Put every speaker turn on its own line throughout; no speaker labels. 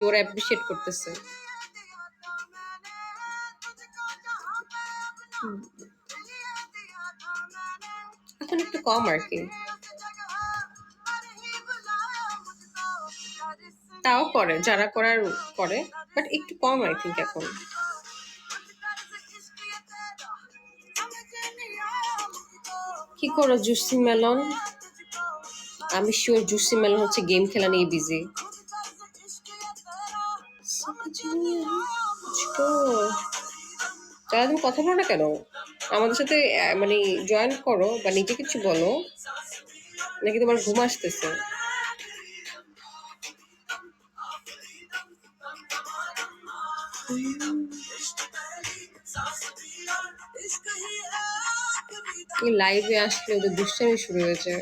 ওরা অ্যাপ্রিশিয়েট করতেছে। হুম, এখন একটু কম আর কি। তাও করে, যারা করার করে, বাট একটু কম আই থিঙ্ক এখন। কি করো জুসি মেলন? আমি শিওর জুসি মেলন হচ্ছে গেম খেলা নিয়ে বিজি। তারা তুমি কথা বলো না কেন? আমাদের সাথে মানে জয়েন করো বা নিজে কিছু বলো, নাকি তোমার ঘুম আসতেছে? এই লাইভে আসলে ওদের দুষ্টামি শুরু হয়েছে।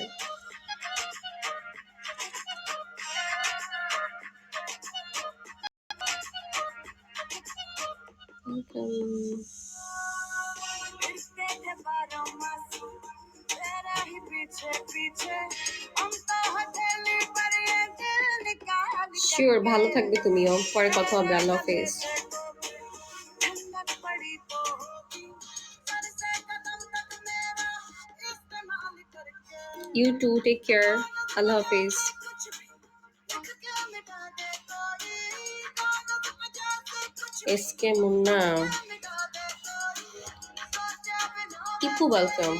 শিওর, ভালো থাকবে তুমিও। পরে কথা হবে। আল্লাহ হাফেজ। You too, take care. Allah Hafiz. SK Munna. Ipu, welcome.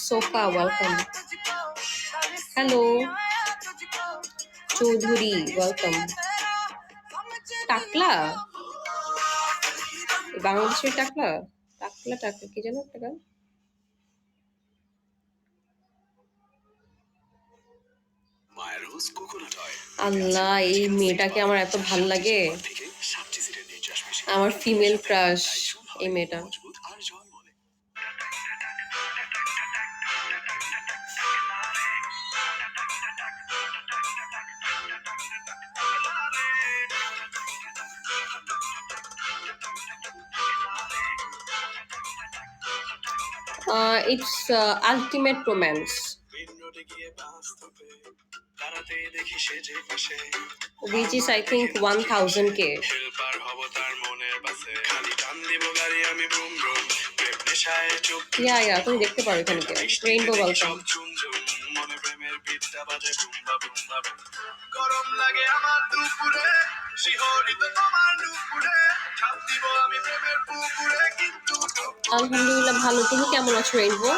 Soka, welcome. Hello. Chaudhuri, welcome. টাকলা, বাংলাদেশের টাকলা। টাকলা টাকলা কি জানো একটা গান? আল্লাহ, এই মেয়েটাকে আমার এত ভাল লাগে। আমার ফিমেল ক্রাশ এই মেয়েটা। It's ultimate romance. Which is I think 1000K. Yeah, তুমি দেখতে পারো এখানে। Rainbow welcome. গরম লাগে আমার দুপুরে, শিহরিত তোমার দুপুরে, ঝাঁপ দিব আমি প্রেমের পুকুরে, কিন্তু আলহামদুলিল্লাহ ভালো। তুমি কেমন আছো rainbow?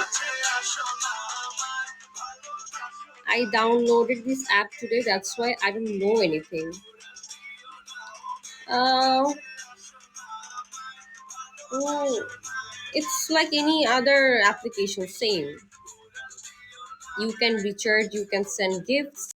I downloaded this app today, that's why I don't know anything. Oh, it's like any other application, same. You can recharge, you can send gifts.